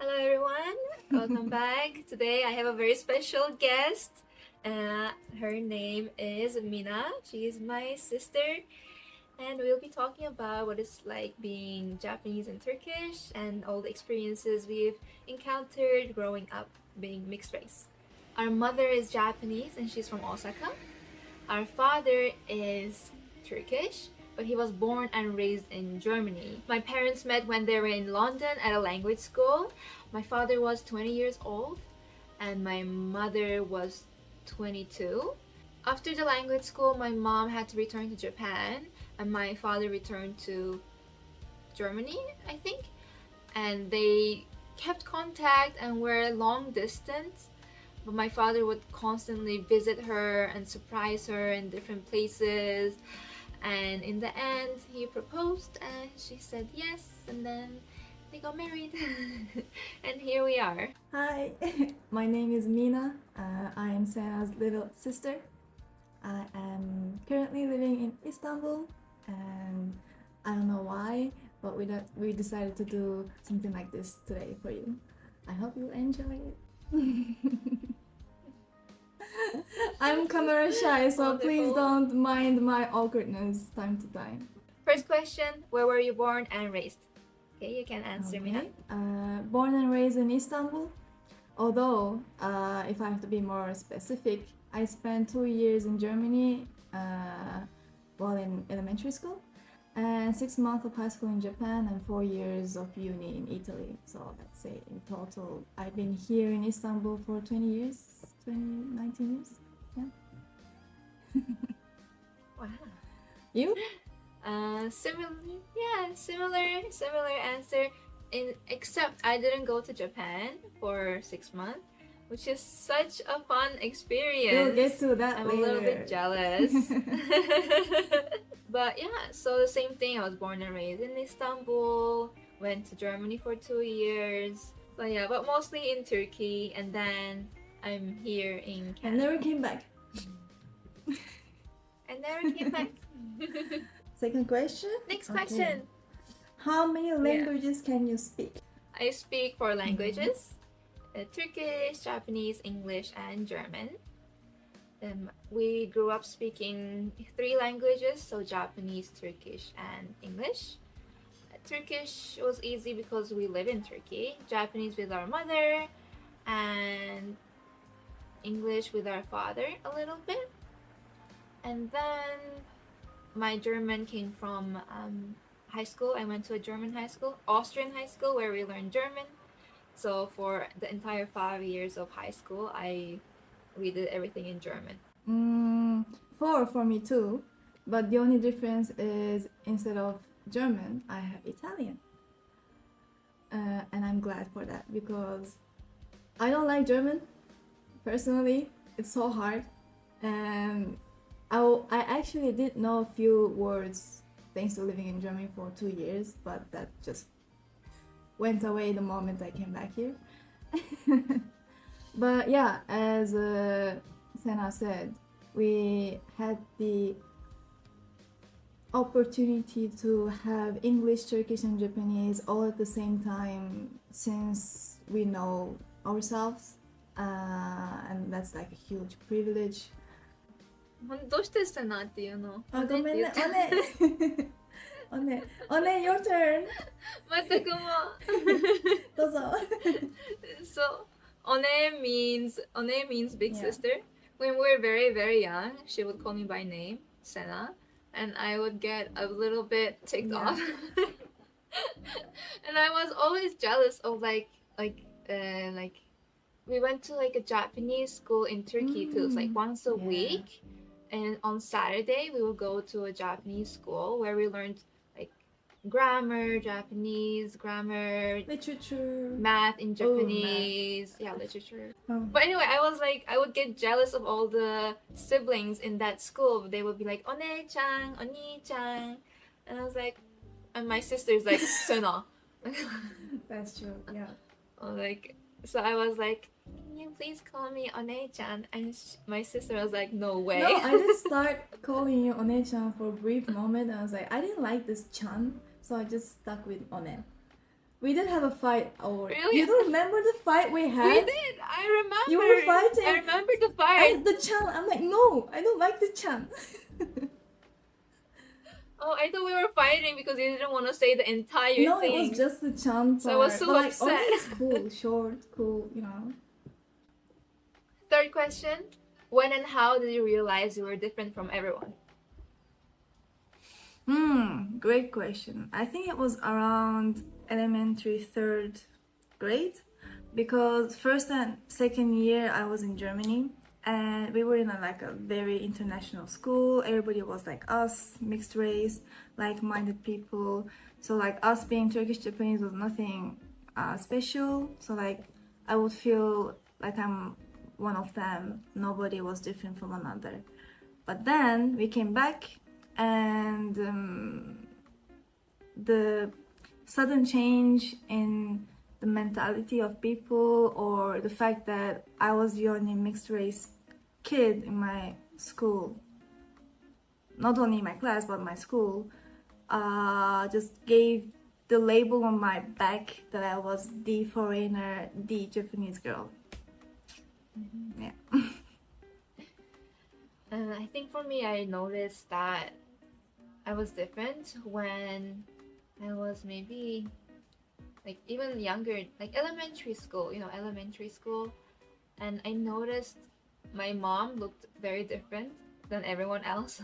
Hello everyone, welcome back. Today I have a very special guest. Her name is Mina. She is my sister, and we'll be talking about what it's like being Japanese and Turkish and all the experiences we've encountered growing up being mixed race. Our mother is Japanese and she's from Osaka. Our father is Turkish, but he was born and raised in Germany. My parents met when they were in London at a language school. My father was 20 years old and my mother was 22. After the language school, my mom had to return to Japan and my father returned to Germany, I think. And they kept contact and were long distance. But my father would constantly visit her and surprise her in different places. And in the end, he proposed and she said yes. And then they got married. And here we are. Hi, my name is Mina. I am Sena's little sister. I am currently living in Istanbul, and I don't know why, but we decided to do something like this today for you. I hope you enjoy it. I'm camera shy, so please don't mind my awkwardness time to time. First question, where were you born and raised? Okay, you can answer me now. Born and raised in Istanbul. Although, if I have to be more specific, I spent 2 years in Germany while in elementary school, and 6 months of high school in Japan, and 4 years of uni in Italy. So let's say in total, I've been here in Istanbul for 20 years, 19 years. Yeah. Wow. You? Similar answer. Except I didn't go to Japan for 6 months, which is such a fun experience. We'll get to that I'm later. a little bit jealous. But yeah, so the same thing. I was born and raised in Istanbul. Went to Germany for 2 years. So yeah, but mostly in Turkey, and then I'm here in I Canada. never came back. I never came back. Second question? Next Okay. question. How many languages can you speak? I speak 4 languages. Turkish, Japanese, English, and German. We grew up speaking 3 languages, so Japanese, Turkish, and English. Turkish was easy because we live in Turkey. Japanese with our mother, and English with our father a little bit. And then my German came from high school. I went to a German high school, Austrian high school, where we learned German. So for the entire 5 years of high school, we did everything in German. 4 for me too, but the only difference is instead of German, I have Italian. And I'm glad for that because I don't like German personally. It's so hard, and I actually did know a few words thanks to living in Germany for 2 years, but that just went away the moment I came back here. But yeah, as Sena said, we had the opportunity to have English, Turkish, and Japanese all at the same time since we know ourselves, and that's like a huge privilege. どうしてしてなっていうの？あ、ごめんね、おねyour turn. 全くもどうぞ。So, one means big Yeah. sister. When we were very, very young, she would call me by name, Sena, and I would get a little bit ticked Yeah. off. And I was always jealous of like we went to like a Japanese school in Turkey too. It's like once a Yeah. week. And on Saturday, we would go to a Japanese school where we learned like Japanese grammar, Literature. math in Oh, Japanese, yeah, literature. Oh. But anyway, I would get jealous of all the siblings in that school. They would be like, "One-chan, oni-chan," and I was like, and my sister's like, "Suna." That's true, yeah. So I was like, "Can you please call me One-chan?" And my sister was like, "No way." No, I did start calling you One-chan for a brief moment, and I was like, I didn't like this chan, so I just stuck with One. We did have a fight, or Really? you don't remember the fight we We had? did. I remember. You were fighting. I remember the fight. And the Chan, I'm like, no, I don't like the Chan. Oh, I thought we were fighting because you didn't want to say the entire No, thing. it was just the Chan part. So I was so but like, upset. only it's cool, short, cool, you know. Third question: when and how did you realize you were different from everyone? Great question. I think it was around elementary third grade, because first and second year I was in Germany, and we were in a very international school. Everybody was like us, mixed race, like-minded people. So like us being Turkish Japanese was nothing special. So like I would feel like I'm one of them. Nobody was different from another. But then we came back, and the sudden change in the mentality of people, or the fact that I was the only mixed race kid in my school, not only in my class but my school, just gave the label on my back that I was the foreigner, the Japanese girl. Yeah. And I think for me, I noticed that I was different when I was maybe like even younger, like elementary school, elementary school. And I noticed my mom looked very different than everyone else.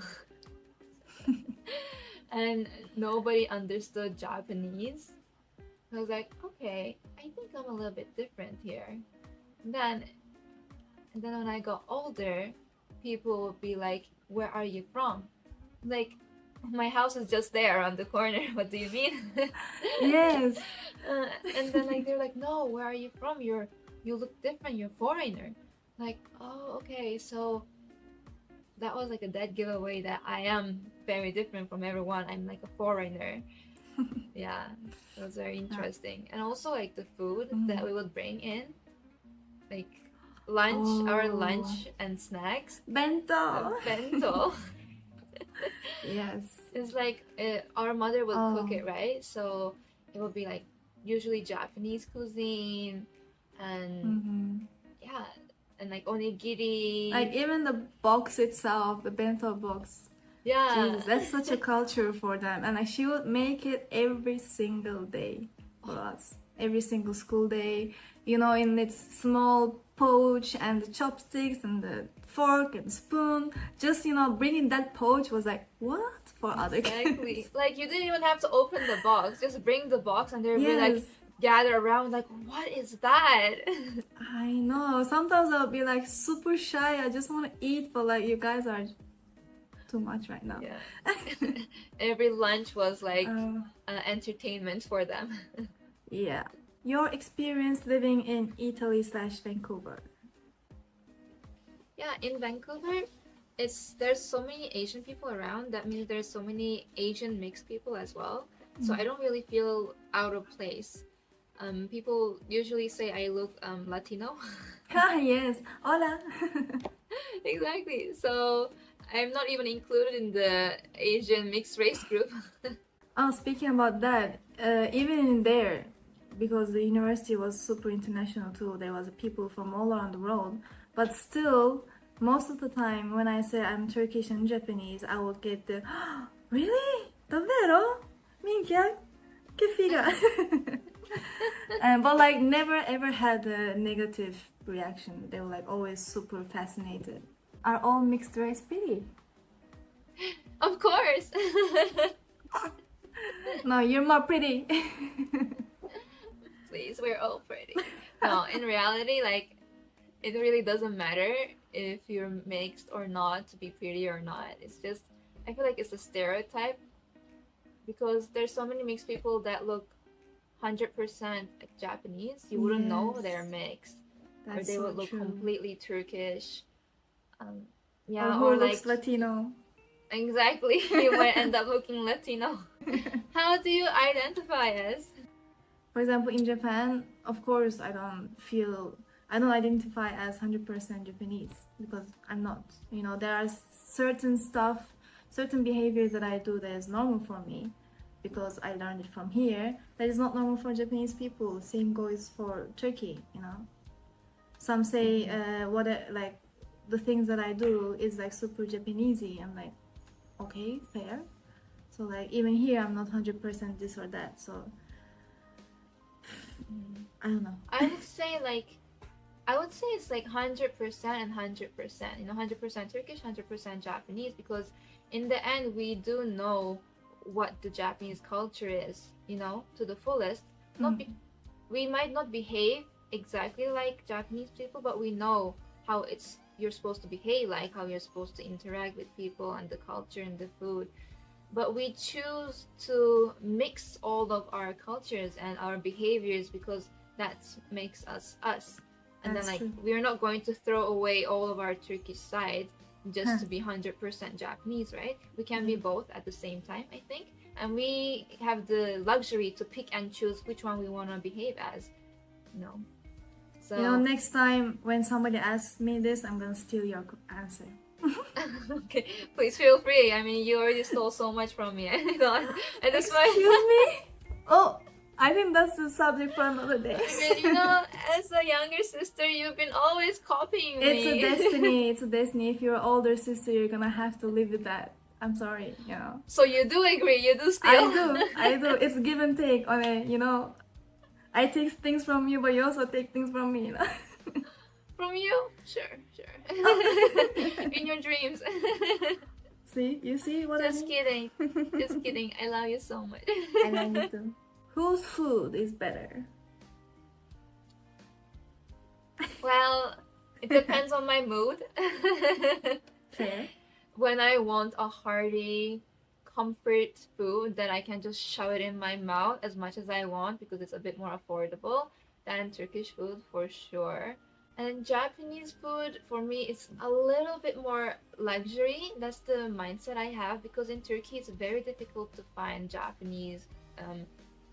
And nobody understood Japanese. I was like, okay, I think I'm a little bit different here. And then when I got older, people would be like, where are you from? Like, my house is just there around the corner. What do you mean? Yes. And then like they're like, no, where are you from? You look different. You're a foreigner. Like, oh, okay. So that was like a dead giveaway that I am very different from everyone. I'm like a foreigner. Yeah, it was very interesting. And also like the food that we would bring in, like our lunch and snacks. Bento. Bento. Yes. It's like our mother would cook it, right? So it would be like usually Japanese cuisine, and yeah, and like onigiri. Like even the box itself, the bento box. Yeah. Jesus, that's such a culture for them. And like she would make it every single day for us. Every single school day. In its small pouch, and the chopsticks and the fork and spoon. Just, bringing that pouch was like, what? For other kids. Like you didn't even have to open the box. Just bring the box and they'd be like gather around like, what is that? I know. Sometimes I'll be like super shy. I just want to eat, but like you guys are too much right now. Yeah. Every lunch was like entertainment for them. Yeah. Your experience living in Italy/Vancouver. Yeah, in Vancouver, there's so many Asian people around. That means there's so many Asian mixed people as well. So I don't really feel out of place. People usually say I look Latino. Yes, hola. Exactly. So I'm not even included in the Asian mixed race group. Speaking about that, even in there, because the university was super international too, there was people from all around the world. But still, most of the time when I say I'm Turkish and Japanese, I will get the, oh, really? Davvero? Minchia? Che figa? But like never ever had a negative reaction. They were like always super fascinated. Are all mixed race pretty? Of course. No, you're more pretty. Please, we're all pretty. No, in reality, like, it really doesn't matter if you're mixed or not to be pretty or not. It's just, I feel like it's a stereotype because there's so many mixed people that look 100% like Japanese. You wouldn't know they're mixed. That's or they so would look true. completely Turkish. Or who looks like Latino. Exactly. You might end up looking Latino. How do you identify as? For example, in Japan, of course, I don't identify as 100% Japanese because I'm not. There are certain behaviors that I do that is normal for me. because I learned it from here, that is not normal for Japanese people. Same goes for Turkey, you know. Some say like the things that I do is like super Japanesey. I'm like, okay, fair. So like even here I'm not 100% this or that. So I don't know. I would say it's like 100% and 100%. You know, 100% Turkish, 100% Japanese, because in the end we do know what the Japanese culture is, you know, to the fullest. We might not behave exactly like Japanese people, but we know how you're supposed to behave, like how you're supposed to interact with people and the culture and the food. But we choose to mix all of our cultures and our behaviors because that makes us us. And That's then true. we're not going to throw away all of our Turkish side just to be 100% Japanese, right? We can be both at the same time, I think. And we have the luxury to pick and choose which one we want to behave as, you know. So You know, next time when somebody asks me this, I'm gonna steal your answer. okay, please feel free. I mean, you already stole so much from me. I thought, and that's why. Excuse me? Oh, I think that's the subject for another day. I mean, you know, as a younger sister, you've been always copying me. It's a destiny. It's a destiny. If you're an older sister, you're gonna have to live with that. I'm sorry, you know. So you do agree? You do steal? I do. It's give and take on it, you know. I take things from you, but you also take things from me, you know. From you? Sure. In your dreams. See? You see what Just I mean? kidding. Just kidding. I love you so much. I love you too. Whose food is better? Well, it depends on my mood. Fair. When I want a hearty comfort food that I can just shove it in my mouth as much as I want because it's a bit more affordable than Turkish food for sure. And Japanese food for me is a little bit more luxury. That's the mindset I have because in Turkey it's very difficult to find Japanese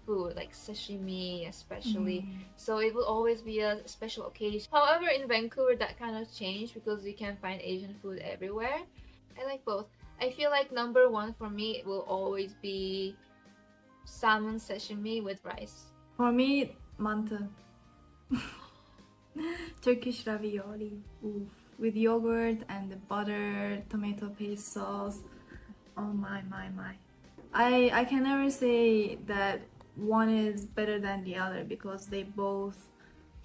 food like sashimi especially. So it will always be a special occasion. However, in Vancouver that kind of changed because you can find Asian food everywhere. I like both. I feel like number one for me will always be salmon sashimi with rice. For me, mantı. Turkish ravioli. Oof. With yogurt and the butter, tomato paste sauce. Oh my. I can never say that one is better than the other because they both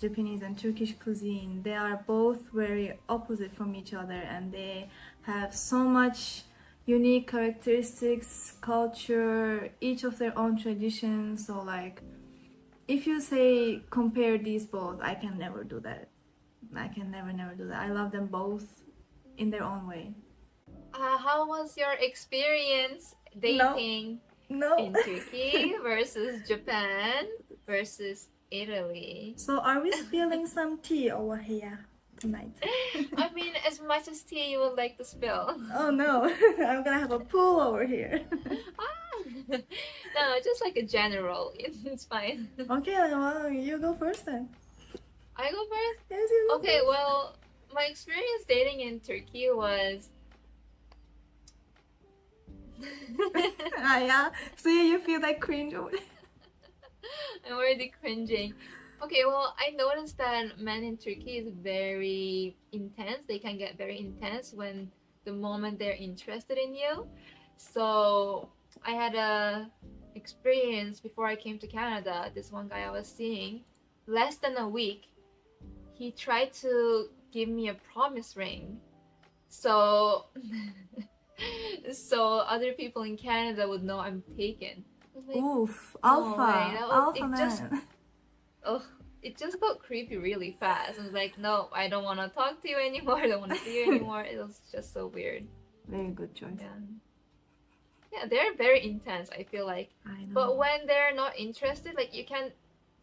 Japanese and Turkish cuisine, they are both very opposite from each other and they have so much unique characteristics, culture, each of their own traditions. So like if you say compare these both, I can never do that. I can never do that. I love them both in their own way. How was your experience dating in Turkey versus Japan versus Italy? So are we spilling some tea over here tonight? I mean, as much as tea you would like to spill. Oh no, I'm gonna have a pool over here. No, just like a general. It's fine. Okay, well, you go first then. I go first? Yes, you go Okay, first. well, my experience dating in Turkey was... Yeah, see, you feel that cringe over there. I'm already cringing. Okay, well, I noticed that men in Turkey is very intense. They can get very intense when the moment they're interested in you. So I had a experience before I came to Canada. This one guy I was seeing, less than a week, he tried to give me a promise ring. So so other people in Canada would know I'm taken. I was like, Oof, no way. alpha man. It just got creepy really fast. I was like, no, I don't want to talk to you anymore. I don't want to see you anymore. It was just so weird. Very good choice. Yeah, they're very intense, I feel like. I know. But when they're not interested, like you can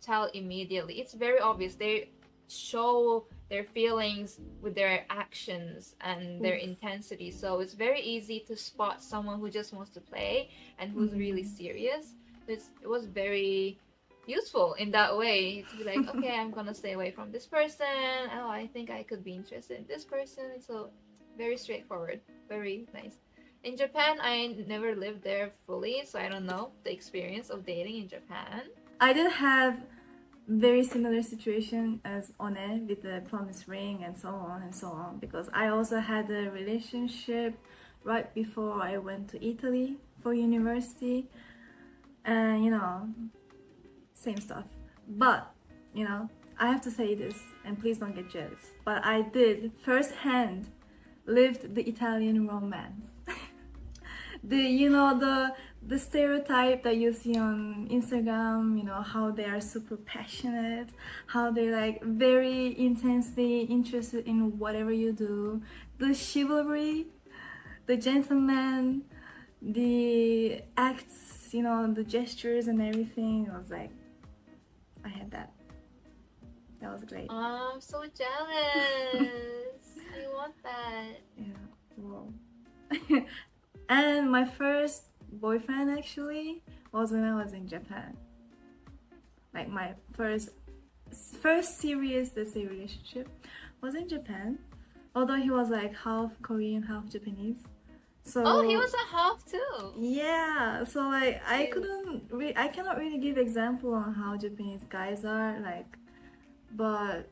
tell immediately. It's very obvious. They show their feelings with their actions and their intensity. So it's very easy to spot someone who just wants to play and who's really serious. It was very useful in that way to be like, okay, I'm gonna stay away from this person. Oh, I think I could be interested in this person. So very straightforward, very nice. In Japan, I never lived there fully, so I don't know the experience of dating in Japan. I did have very similar situation as One with the promise ring and so on and so on, because I also had a relationship right before I went to Italy for university, and same stuff. But I have to say this, and please don't get jealous, but I did firsthand lived the Italian romance. The stereotype that you see on Instagram, how they are super passionate, how they're like very intensely interested in whatever you do, the chivalry, the gentleman, the acts, the gestures and everything. It was like, I had that. That was great. Oh, I'm so jealous. I want that. Yeah, well. And my first boyfriend actually was when I was in Japan. Like my first serious, let's say, relationship was in Japan. Although he was like half Korean, half Japanese. So Oh, he was a half too. yeah. So like I Cute. I cannot really give example on how Japanese guys are like, but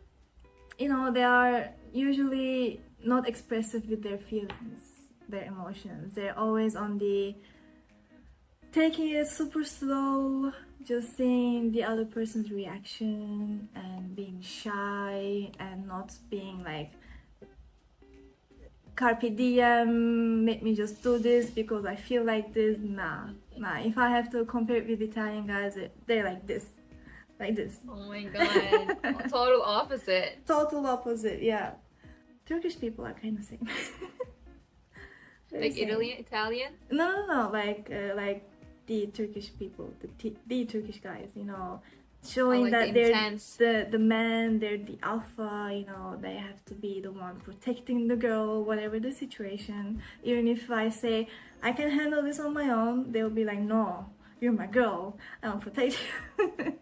they are usually not expressive with their feelings, their emotions. They're always on the taking it super slow, just seeing the other person's reaction and being shy and not being like carpe diem, make me just do this because I feel like this. Nah. If I have to compare it with Italian guys, they're like this. Like this. Oh my god. Total opposite. Total opposite, yeah. Turkish people are kind of same. Like same. Italian? No. Like the Turkish people, the Turkish guys, showing like that the they're intense. the man, they're the alpha, they have to be the one protecting the girl, whatever the situation. Even if I say I can handle this on my own, they'll be like, no, you're my girl, I'll protect you.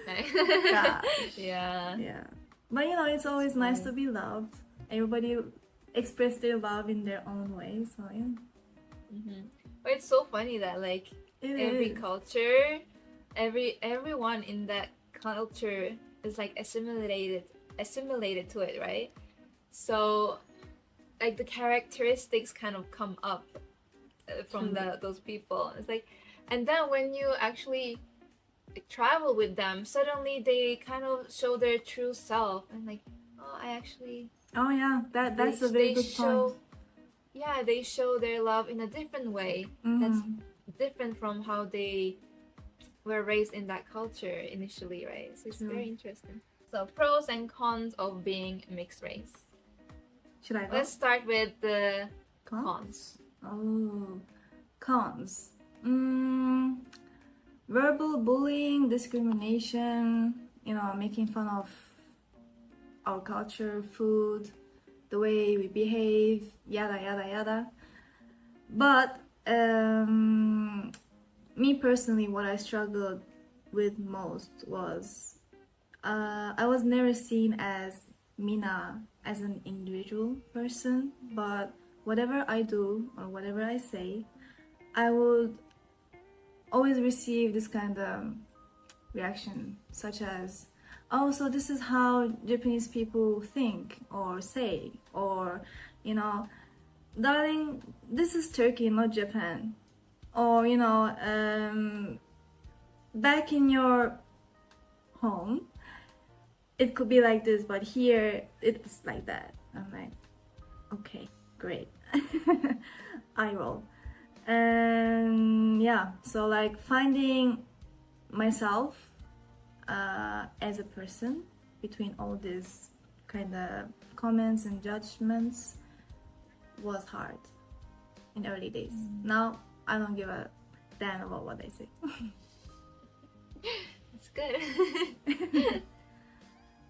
Okay. Yeah. Yeah. But it's always So- nice to be loved. Everybody express their love in their own way, so yeah. Mm-hmm. But it's so funny that like every is. culture, everyone in that culture is like assimilated to it, right? So like the characteristics kind of come up from those people. It's like, and then when you actually travel with them, suddenly they kind of show their true self, and like, oh, I actually. Oh yeah, that's a very good point. Yeah, they show their love in a different way. That's different from how they were raised in that culture initially, right? So it's very interesting. So pros and cons of being mixed race. Should I go? Let's start with the cons. Oh, cons. Verbal bullying, discrimination, making fun of our culture, food, the way we behave, yada yada yada. But me personally, what I struggled with most was I was never seen as Mina as an individual person, but whatever I do or whatever I say, I would always receive this kind of reaction, such as, oh, so this is how Japanese people think or say, or darling, this is Turkey, not Japan, or back in your home it could be like this, but here it's like that. I'm like, okay, great. I roll. And yeah, so like finding myself as a person between all these kind of comments and judgments was hard in early days. Now I don't give a damn about what they say. It's good.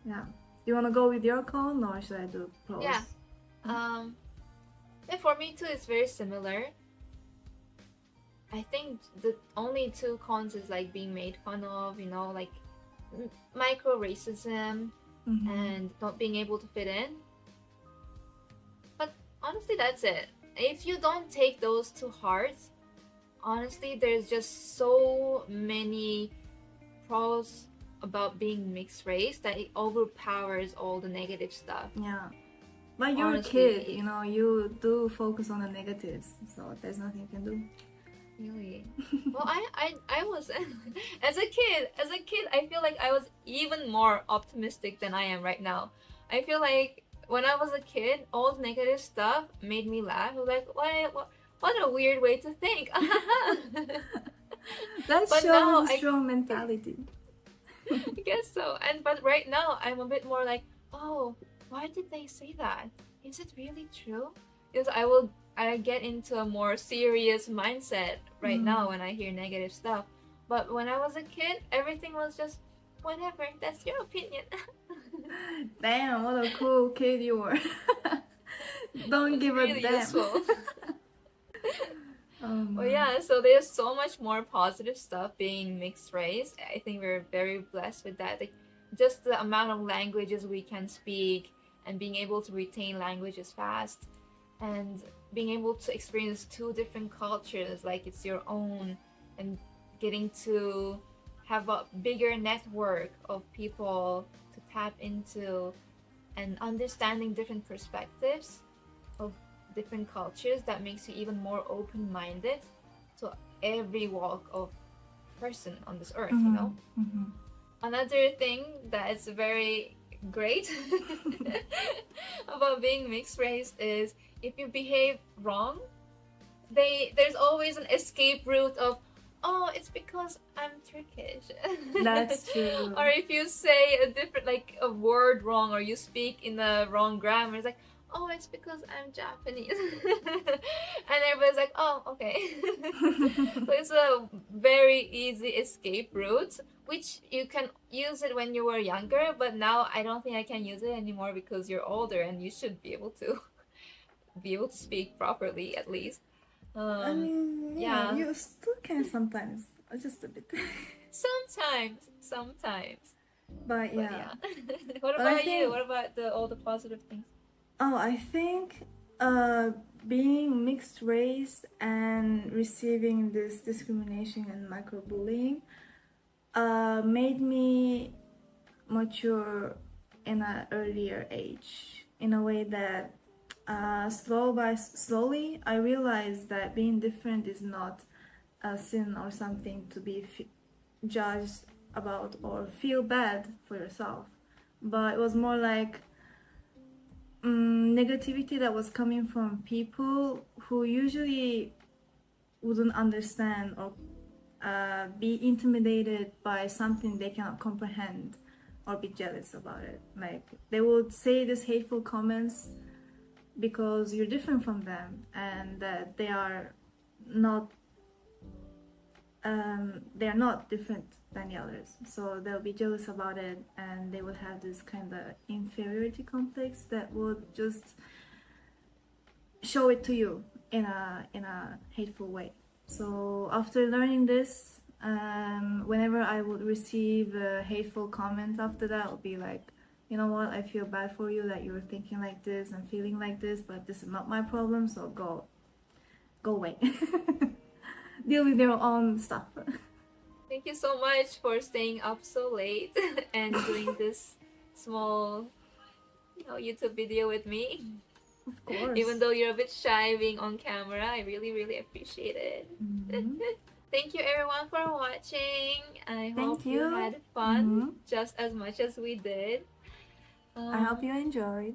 Yeah. Do you want to go with your con or should I do pros? Yeah. Yeah, for me too, it's very similar. I think the only two cons is like being made fun of, like micro racism and not being able to fit in. But honestly, that's it. if you don't take those to heart, honestly, there's just so many pros about being mixed race that it overpowers all the negative stuff. Yeah. But you're a kid, Honestly, you know, you do focus on the negatives, so there's nothing you can do. really. Well, I was as a kid, I feel like I was even more optimistic than I am right now. I feel like when I was a kid, all the negative stuff made me laugh. I was like, what a weird way to think. That But shows now a strong mentality. I guess so. But right now I'm a bit more like, oh, why did they say that? Is it really true? Because I get into a more serious mindset right now when I hear negative stuff. But when I was a kid, everything was just whatever. That's your opinion. Damn, what a cool kid you were. Don't It's give a really damn. useful. Well, my. yeah, so there's so much more positive stuff being mixed race. I think we're very blessed with that. Like, just the amount of languages we can speak and being able to retain languages fast and being able to experience two different cultures like it's your own and getting to have a bigger network of people to tap into and understanding different perspectives of different cultures that makes you even more open-minded to every walk of person on this earth, you know. Another thing that is very great about being mixed race is if you behave wrong, there's always an escape route of, oh, it's because I'm Turkish. That's true. Or if you say a different, like a word wrong, or you speak in the wrong grammar, it's like, oh, it's because I'm Japanese. And everybody's like, oh, okay. So it's a very easy escape route, which you can use it when you were younger, but now I don't think I can use it anymore because you're older and you should be able to speak properly at least. I mean, yeah, Yeah. you still can sometimes, just a bit. Sometimes. But But yeah. yeah. What But I about you? think, What about all the positive things? oh, I think being mixed race and receiving this discrimination and microbullying made me mature in an earlier age in a way that slowly I realized that being different is not a sin or something to be judged about or feel bad for yourself, but it was more like negativity that was coming from people who usually wouldn't understand or be intimidated by something they cannot comprehend or be jealous about it. Like they would say these hateful comments because you're different from them and that not they are not different than the others, so they'll be jealous about it and they would have this kind of inferiority complex that would just show it to you in a hateful way. So after learning this, whenever I would receive a hateful comment after that, I would be like, you know what, I feel bad for you that you're thinking like this and feeling like this, but this is not my problem, so go away. Deal with your own stuff. Thank you so much for staying up so late and doing this small, YouTube video with me. Of course. Even though you're a bit shy being on camera, I really, really appreciate it. Thank you everyone for watching. I hope you had fun just as much as we did. I hope you enjoyed.